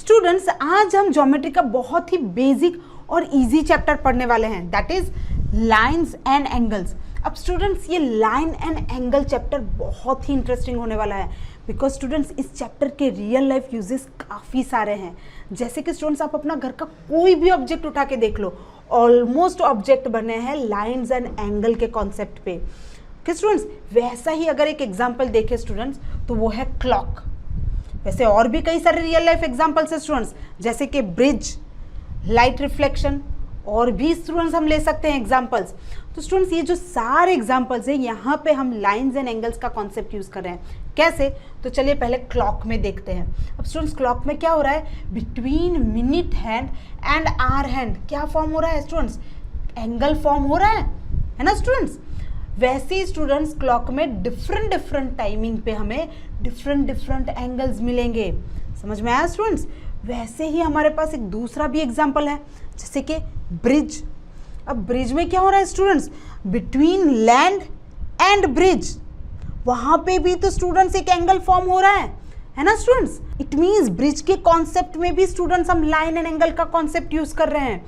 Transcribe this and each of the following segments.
Students आज हम geometry का बहुत ही बेसिक और इजी चैप्टर पढ़ने वाले हैं, that his lines and angles. अब स्टूडेंट्स ये लाइन एंड एंगल चैप्टर बहुत ही इंटरेस्टिंग होने वाला है बिकॉज स्टूडेंट्स इस चैप्टर के रियल लाइफ यूजेस काफ़ी सारे हैं। जैसे कि स्टूडेंट्स आप अपना घर का कोई भी ऑब्जेक्ट उठा के देख लो, ऑलमोस्ट ऑब्जेक्ट बने हैं लाइंस एंड एंगल के कॉन्सेप्ट पे। कि स्टूडेंट्स वैसा ही अगर एक एग्जाम्पल देखें स्टूडेंट्स तो वो है क्लॉक। वैसे और भी कई सारे रियल लाइफ एग्जाम्पल्स है स्टूडेंट्स, जैसे कि ब्रिज, लाइट रिफ्लेक्शन, और भी स्टूडेंट्स हम ले सकते हैं एग्जाम्पल्स। तो स्टूडेंट्स ये जो सारे एग्जाम्पल्स हैं यहाँ पे हम लाइंस एंड एंगल्स का कॉन्सेप्ट यूज कर रहे हैं। कैसे? तो चलिए पहले क्लॉक में देखते हैं। अब स्टूडेंट्स क्लॉक में क्या हो रहा है, between minute hand and hour hand क्या फॉर्म हो रहा है स्टूडेंट्स, एंगल फॉर्म हो रहा है ना स्टूडेंट्स। वैसे ही स्टूडेंट्स क्लॉक में डिफरेंट टाइमिंग पे हमें डिफरेंट एंगल्स मिलेंगे। समझ में आया स्टूडेंट्स? वैसे ही हमारे पास एक दूसरा भी एग्जांपल है, जैसे कि ब्रिज। अब ब्रिज में क्या हो रहा है students, between land and bridge, वहां पे भी तो स्टूडेंट्स एक एंगल फॉर्म हो रहा है ना स्टूडेंट्स। इट मींस ब्रिज के कॉन्सेप्ट में भी स्टूडेंट्स हम लाइन एंड एंगल का कॉन्सेप्ट यूज कर रहे हैं।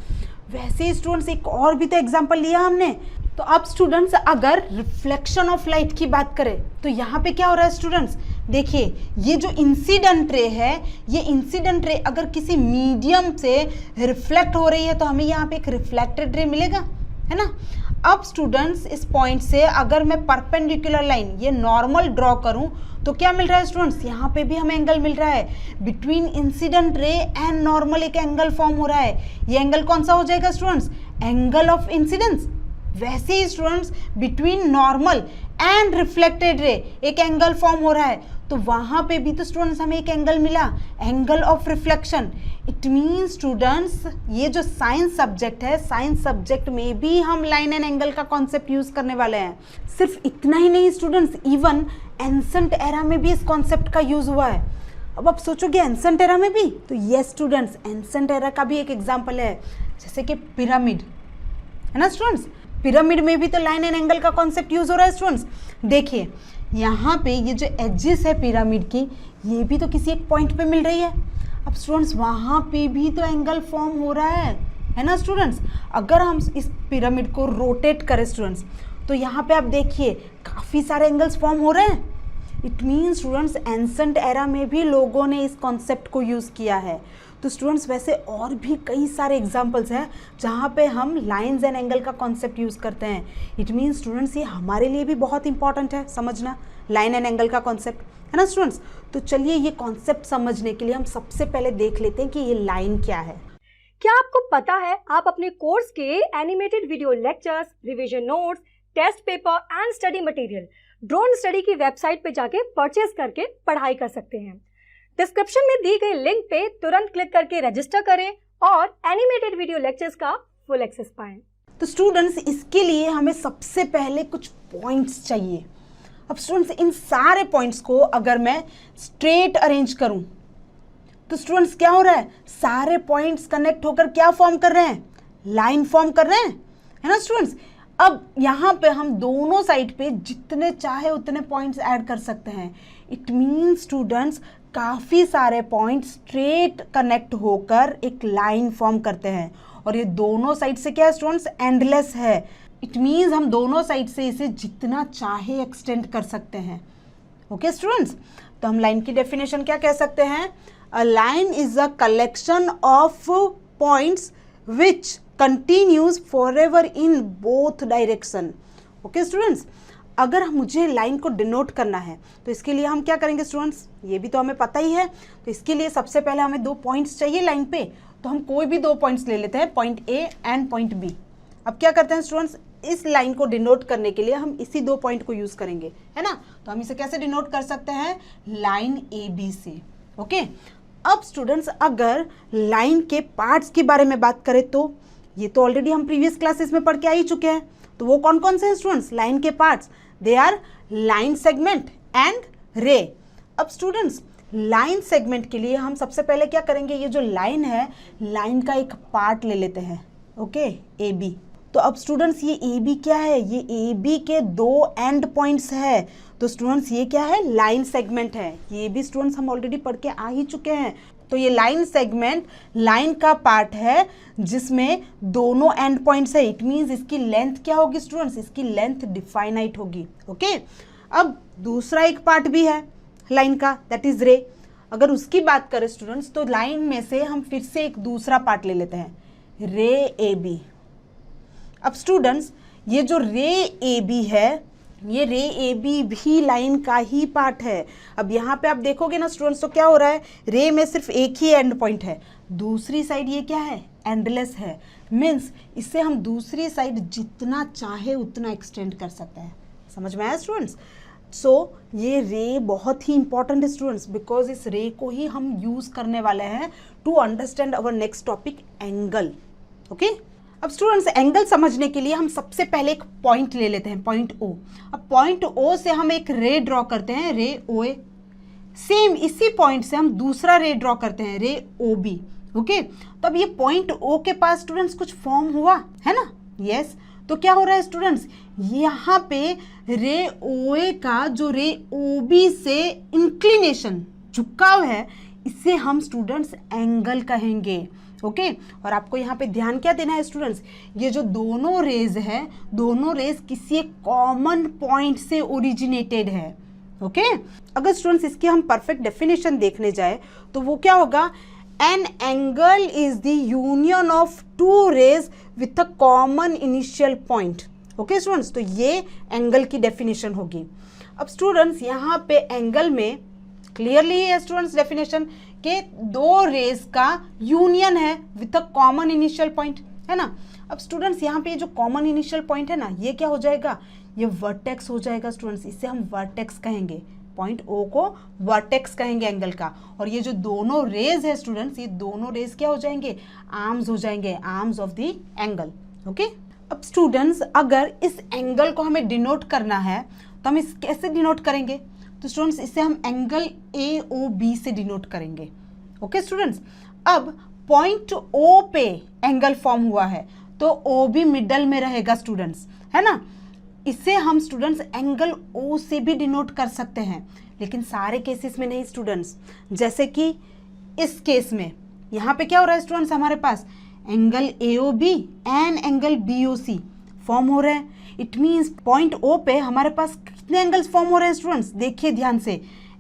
वैसे ही स्टूडेंट्स एक और भी तो एग्जांपल लिया हमने। तो अब स्टूडेंट्स अगर रिफ्लेक्शन ऑफ लाइट की बात करें तो यहाँ पे क्या हो रहा है स्टूडेंट्स, देखिए ये जो इंसिडेंट रे है, ये इंसिडेंट रे अगर किसी मीडियम से रिफ्लेक्ट हो रही है तो हमें यहाँ पे एक रिफ्लेक्टेड रे मिलेगा, है ना। अब स्टूडेंट्स इस पॉइंट से अगर मैं परपेंडिकुलर लाइन ये नॉर्मल ड्रॉ करूं तो क्या मिल रहा है स्टूडेंट्स, यहाँ पे भी हमें एंगल मिल रहा है। Between incident ray and normal एक एंगल फॉर्म हो रहा है। ये एंगल कौन सा हो जाएगा स्टूडेंट्स, एंगल ऑफ इंसिडेंस। वैसे ही students between normal and reflected ray एक एंगल फॉर्म हो रहा है, तो वहां पे भी तो स्टूडेंट्स हमें एक एंगल मिला, angle of reflection. It means students ये जो साइंस सब्जेक्ट है, साइंस सब्जेक्ट में भी हम लाइन एंड एंगल का कॉन्सेप्ट यूज करने वाले हैं। सिर्फ इतना ही नहीं स्टूडेंट्स, इवन एंसेंट एरा में भी इस कॉन्सेप्ट का यूज हुआ है। अब आप सोचोगे एंसेंट एरा में भी, तो यस स्टूडेंट्स एंसेंट एरा का भी एक एग्जाम्पल है, जैसे कि पिरामिड, है ना स्टूडेंट्स। पिरामिड में भी तो लाइन एंड एंगल का कॉन्सेप्ट यूज हो रहा है स्टूडेंट्स। देखिए यहाँ पे ये जो एजेस है पिरामिड की, ये भी तो किसी एक पॉइंट पे मिल रही है। अब स्टूडेंट्स वहाँ पे भी तो एंगल फॉर्म हो रहा है ना स्टूडेंट्स। अगर हम इस पिरामिड को रोटेट करें स्टूडेंट्स तो यहाँ पे आप देखिए काफ़ी सारे एंगल्स फॉर्म हो रहे हैं। It means students ancient era में भी लोगों ने इस कॉन्सेप्ट को यूज़ किया है। तो स्टूडेंट्स वैसे और भी कई सारे एग्जांपल्स हैं जहाँ पे हम लाइंस एंड एंगल का कॉन्सेप्ट यूज़ करते हैं। इट मीन्स स्टूडेंट्स ये हमारे लिए भी बहुत इंपॉर्टेंट है समझना, लाइन एंड एंगल का कॉन्सेप्ट, है ना स्टूडेंट्स। तो चलिए ये कॉन्सेप्ट समझने के लिए हम सबसे पहले देख लेते हैं कि ये लाइन क्या है। क्या आपको पता है आप अपने कोर्स के animated video lectures, revision notes, test paper and study material drone study की वेबसाइट पे जाके परचेज करके पढ़ाई कर सकते हैं। डिस्क्रिप्शन में दी गई लिंक पे तुरंत क्लिक करके रजिस्टर करें और एनिमेटेड वीडियो लेक्चर्स का फुल एक्सेस पाएं। तो स्टूडेंट्स इसके लिए हमें सबसे पहले कुछ पॉइंट्स चाहिए। अब स्टूडेंट्स इन सारे पॉइंट्स को अगर मैं स्ट्रेट अरेंज करूं तो स्टूडेंट्स क्या हो रहा है, सारे पॉइंट्स कनेक्ट होकर क्या फॉर्म कर रहे हैं, लाइन फॉर्म कर रहे हैं, है ना स्टूडेंट्स। अब यहाँ पे हम दोनों साइड पे जितने चाहे उतने पॉइंट्स ऐड कर सकते हैं। इट मीन्स स्टूडेंट्स काफ़ी सारे पॉइंट्स स्ट्रेट कनेक्ट होकर एक लाइन फॉर्म करते हैं, और ये दोनों साइड से क्या है स्टूडेंट्स, एंडलेस है। इट मीन्स हम दोनों साइड से इसे जितना चाहे एक्सटेंड कर सकते हैं। ओके स्टूडेंट्स, तो हम लाइन की डेफिनेशन क्या कह सकते हैं, a line is a collection of points which continues forever in both direction. Okay students, अगर मुझे लाइन को डिनोट करना है तो इसके लिए हम क्या करेंगे स्टूडेंट्स, ये भी तो हमें पता ही है। तो इसके लिए सबसे पहले हमें दो पॉइंट्स चाहिए लाइन पे, तो हम कोई भी दो पॉइंट्स ले लेते हैं, point A and point B. अब क्या करते हैं स्टूडेंट्स, इस लाइन को डिनोट करने के लिए हम इसी दो पॉइंट को यूज करेंगे, है ना। तो हम इसे कैसे डिनोट कर सकते हैं, लाइन ए बी से। ओके, अब स्टूडेंट्स अगर लाइन के पार्ट्स के बारे में बात करें तो ये तो ऑलरेडी हम प्रीवियस क्लासेस में पढ़ के आ ही चुके हैं। तो वो कौन कौन से हैं स्टूडेंट्स, लाइन के parts, they are line segment and ray. अब स्टूडेंट्स लाइन सेगमेंट के लिए हम सबसे पहले क्या करेंगे, ये जो लाइन है, लाइन का एक पार्ट ले लेते हैं, ओके, ए बी। तो अब स्टूडेंट्स ये ए बी क्या है, ये ए बी के दो एंड पॉइंट्स है। तो स्टूडेंट्स ये क्या है, लाइन सेगमेंट है। ये भी स्टूडेंट्स हम ऑलरेडी पढ़ के आ ही चुके हैं। तो ये लाइन सेगमेंट लाइन का पार्ट है जिसमें दोनों एंड पॉइंट्स है। इट मींस इसकी लेंथ क्या होगी स्टूडेंट्स, इसकी लेंथ डिफाइनाइट होगी। ओके, अब दूसरा एक पार्ट भी है लाइन का, दैट इज रे। अगर उसकी बात करें स्टूडेंट्स तो लाइन में से हम फिर से एक दूसरा पार्ट ले लेते हैं, रे ए बी। अब स्टूडेंट्स ये जो रे ए बी है, ये रे ए बी भी लाइन का ही पार्ट है। अब यहाँ पे आप देखोगे ना स्टूडेंट्स तो क्या हो रहा है, रे में सिर्फ एक ही एंड पॉइंट है, दूसरी साइड ये क्या है, एंडलेस है। मीन्स इससे हम दूसरी साइड जितना चाहे उतना एक्सटेंड कर सकते हैं। समझ में आया स्टूडेंट्स? सो ये रे बहुत ही इंपॉर्टेंट है स्टूडेंट्स, बिकॉज इस रे को ही हम यूज करने वाले हैं to understand our next topic, angle. Okay, अब स्टूडेंट्स एंगल समझने के लिए हम सबसे पहले एक पॉइंट ले लेते हैं, पॉइंट ओ। अब पॉइंट ओ से हम एक रे ड्रॉ करते हैं, रे ओ ए। सेम इसी पॉइंट से हम दूसरा रे ड्रॉ करते हैं, रे ओ बी। ओके, तो अब ये पॉइंट ओ के पास स्टूडेंट्स कुछ फॉर्म हुआ है ना, यस। तो क्या हो रहा है स्टूडेंट्स, यहाँ पे रे ओ ए का जो रे ओ बी से इंक्लिनेशन, झुकाव है, इसे हम स्टूडेंट्स एंगल कहेंगे। ओके, और आपको यहाँ पे ध्यान क्या देना है स्टूडेंट्स, ये जो दोनों रेज है, दोनों रेज किसी एक कॉमन पॉइंट से ओरिजिनेटेड है। ओके, अगर स्टूडेंट्स इसकी हम परफेक्ट डेफिनेशन देखने जाए तो वो क्या होगा, an angle is the union of two rays with a common initial point. Okay students, तो ये एंगल की डेफिनेशन होगी। अब स्टूडेंट्स यहाँ पे एंगल में क्लियरली है स्टूडेंट्स डेफिनेशन के दो रेज का यूनियन है with a common initial point, है ना। अब स्टूडेंट्स यहाँ पे जो कॉमन इनिशियल पॉइंट है ना, ये क्या हो जाएगा, ये वर्टेक्स हो जाएगा स्टूडेंट्स। इसे हम वर्टेक्स कहेंगे, पॉइंट ओ को वर्टेक्स कहेंगे एंगल का। और ये जो दोनों रेज है स्टूडेंट्स, ये दोनों रेज क्या हो जाएंगे, आर्म्स हो जाएंगे, arms of the angle. Okay, अब स्टूडेंट्स अगर इस एंगल को हमें डिनोट करना है तो हम इस कैसे डिनोट करेंगे, तो स्टूडेंट्स इसे हम एंगल ए ओ बी से डिनोट करेंगे। ओके स्टूडेंट्स, अब पॉइंट ओ पे एंगल फॉर्म हुआ है तो ओ भी मिडल में रहेगा स्टूडेंट्स, है ना। इसे हम स्टूडेंट्स एंगल ओ से भी डिनोट कर सकते हैं, लेकिन सारे केसेस में नहीं स्टूडेंट्स। जैसे कि इस केस में यहाँ पे क्या हो रहा है स्टूडेंट्स, हमारे पास angle A O B and angle B O C form हो रहे हैं। इट मीन्स पॉइंट ओ पे हमारे पास कितने एंगल्स फॉर्म हो रहे हैं स्टूडेंट्स, देखिए ध्यान से,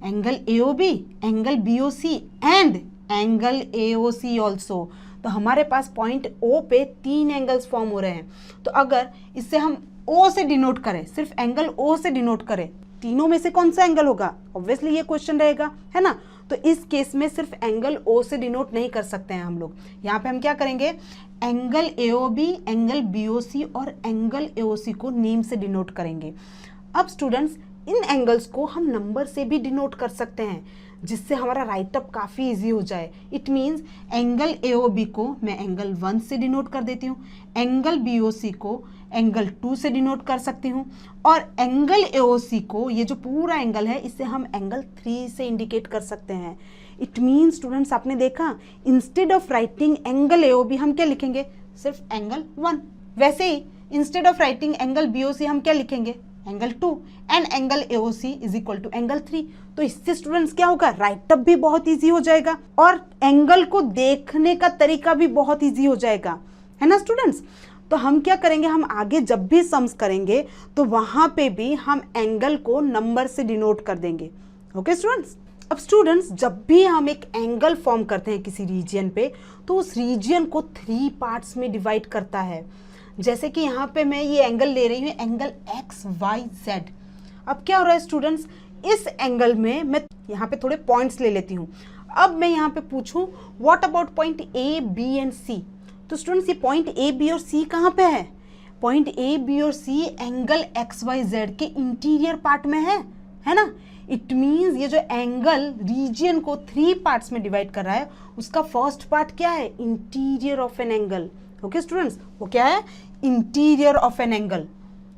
angle A O B, angle B O C and angle A O C also. तो हमारे पास पॉइंट ओ पे 3 एंगल्स फॉर्म हो रहे हैं। तो अगर इससे हम ओ से डिनोट करें, सिर्फ एंगल ओ से डिनोट करें, तीनों में से कौन सा एंगल होगा, ऑब्वियसली ये क्वेश्चन रहेगा, है ना। तो इस केस में सिर्फ एंगल ओ से डिनोट नहीं कर सकते हैं हम लोग। यहाँ पे हम क्या करेंगे, angle A O B, angle B O C और एंगल ए ओ सी को नेम से डिनोट करेंगे। अब स्टूडेंट्स इन एंगल्स को हम नंबर से भी डिनोट कर सकते हैं, जिससे हमारा राइटअप काफ़ी इजी हो जाए। It means angle A O B को मैं एंगल 1 से डिनोट कर देती हूँ, एंगल बी ओ सी को एंगल 2 से डिनोट कर सकती हूँ, और एंगल ए ओ सी को, ये जो पूरा एंगल है, इसे हम एंगल 3 से इंडिकेट कर सकते हैं। इट मीन्स स्टूडेंट्स आपने देखा, instead of writing angle A O B हम क्या लिखेंगे, सिर्फ एंगल 1। वैसे ही instead of writing angle B O C हम क्या लिखेंगे, angle 2 and angle A O C is equal to angle 3। तो इससे स्टूडेंट्स क्या होगा, राइटअप भी बहुत इजी हो जाएगा और एंगल को देखने का तरीका भी बहुत इजी हो जाएगा, है ना स्टूडेंट्स। तो हम क्या करेंगे, हम आगे जब भी सम्स करेंगे तो वहां पे भी हम एंगल को नंबर से डिनोट कर देंगे। ओके स्टूडेंट्स, अब स्टूडेंट्स जब भी हम एक एंगल फॉर्म करते हैं किसी रीजन पे, तो उस रीजन को 3 पार्ट्स में डिवाइड करता है। जैसे कि यहाँ पे मैं ये एंगल ले रही हूँ, एंगल एक्स वाई जेड। अब क्या हो रहा है स्टूडेंट्स, इस एंगल में मैं यहाँ पे थोड़े पॉइंट्स ले लेती हूँ। अब मैं यहाँ पे पूछूं what about point A B and C, तो स्टूडेंट्स ये पॉइंट ए बी और सी कहाँ पे है, पॉइंट ए बी और C angle X Y Z के इंटीरियर पार्ट में है ना। इट मीन्स ये जो एंगल रीजन को 3 पार्ट्स में डिवाइड कर रहा है, उसका फर्स्ट पार्ट क्या है, interior of an angle. Okay students, वो क्या है, इंटीरियर ऑफ एन एंगल।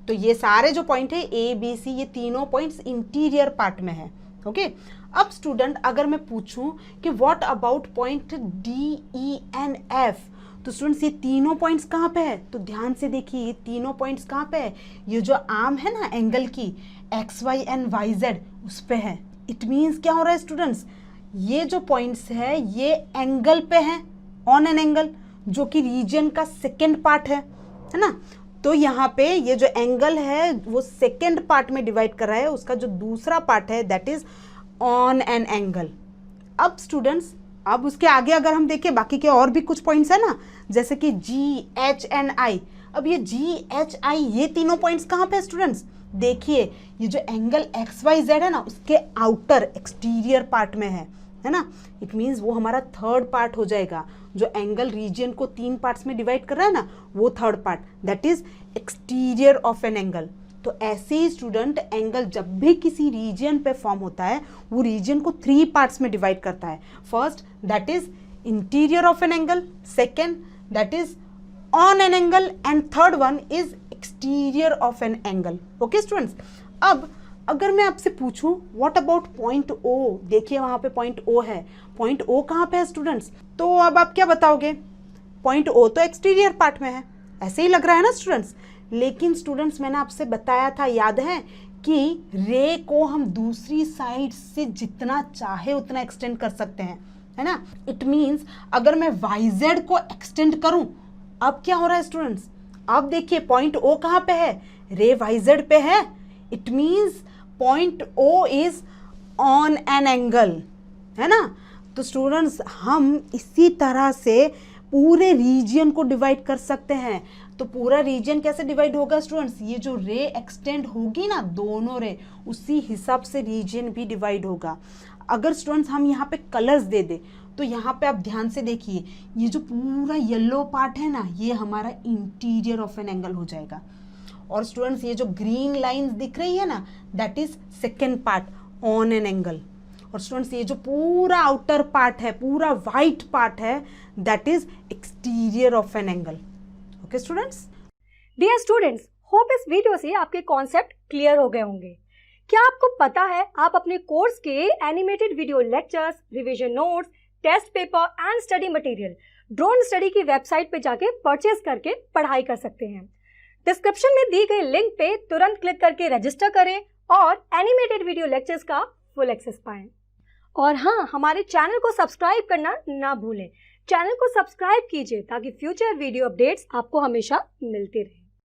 तो ये सारे जो पॉइंट है ए बी सी, ये तीनों पॉइंट्स इंटीरियर पार्ट में है। ओके, अब स्टूडेंट अगर मैं पूछूं कि what about point D E and F, तो स्टूडेंट्स ये तीनों पॉइंट्स कहाँ पे है, तो ध्यान से देखिए ये तीनों पॉइंट्स कहाँ पे है, ये जो आर्म है ना एंगल की, X Y and Y Z, उस पे है। इट मीन्स क्या हो रहा है स्टूडेंट्स, ये जो पॉइंट्स है ये एंगल पे हैं, ऑन एन एंगल, जो कि रीजन का सेकेंड पार्ट है ना। तो यहाँ पे ये जो एंगल है वो सेकेंड पार्ट में डिवाइड कर रहा है, उसका जो दूसरा पार्ट है that is on an angle. अब स्टूडेंट्स, अब उसके आगे अगर हम देखें बाकी के और भी कुछ पॉइंट्स है ना, जैसे कि जी, एच एंड आई। अब ये जी, एच, आई ये तीनों पॉइंट्स कहाँ पे स्टूडेंट्स? देखिए ये जो एंगल एक्स वाई जेड है ना उसके आउटर एक्सटीरियर पार्ट में है ना। इट मीन्स वो हमारा थर्ड पार्ट हो जाएगा। जो एंगल रीजन को 3 पार्ट्स में डिवाइड कर रहा है ना वो third part, that is exterior of an angle. तो ऐसे ही स्टूडेंट एंगल जब भी किसी रीजन पे फॉर्म होता है वो रीजन को 3 पार्ट्स में डिवाइड करता है। First that is interior of an angle, second that is on an angle, and third one is exterior of an angle. Okay students, अब अगर मैं आपसे पूछूं व्हाट अबाउट पॉइंट ओ, देखिए वहां पे पॉइंट ओ है। पॉइंट ओ कहाँ पे है स्टूडेंट्स? तो अब आप क्या बताओगे? पॉइंट ओ तो एक्सटीरियर पार्ट में है, ऐसे ही लग रहा है ना स्टूडेंट्स। लेकिन स्टूडेंट्स मैंने आपसे बताया था, याद है, कि रे को हम दूसरी साइड से जितना चाहे उतना एक्सटेंड कर सकते हैं, है ना। इट मीन्स अगर मैं वाईजेड को एक्सटेंड करूं, अब क्या हो रहा है स्टूडेंट्स? अब देखिए पॉइंट ओ कहाँ पे है? रे वाईजेड पे है। It means point O is on an angle, है ना। तो स्टूडेंट्स हम इसी तरह से पूरे रीजन को डिवाइड कर सकते हैं। तो पूरा रीजन कैसे डिवाइड होगा स्टूडेंट्स? ये जो रे एक्सटेंड होगी ना, दोनों रे, उसी हिसाब से रीजन भी डिवाइड होगा। अगर स्टूडेंट्स हम यहाँ पे कलर्स दे दे तो यहाँ पे आप ध्यान से देखिए, ये जो पूरा येलो पार्ट है ना ये हमारा इंटीरियर ऑफ एन एंगल हो जाएगा। और स्टूडेंट्स ये जो ग्रीन लाइंस दिख रही है ना that is second part on an angle. और स्टूडेंट्स ये जो पूरा आउटर पार्ट है, पूरा वाइट पार्ट है, that is exterior of an angle. Okay students? Dear students, hope इस वीडियो से आपके कॉन्सेप्ट क्लियर हो गए होंगे। क्या आपको पता है आप अपने कोर्स के animated video lectures, revision notes, test paper and study material drone study की वेबसाइट पे जाके परचेज करके पढ़ाई कर सकते हैं। डिस्क्रिप्शन में दी गई लिंक पे तुरंत क्लिक करके रजिस्टर करें और एनिमेटेड वीडियो लेक्चर्स का फुल एक्सेस पाएं। और हाँ, हमारे चैनल को सब्सक्राइब करना ना भूलें। चैनल को सब्सक्राइब कीजिए ताकि फ्यूचर वीडियो अपडेट्स आपको हमेशा मिलते रहे।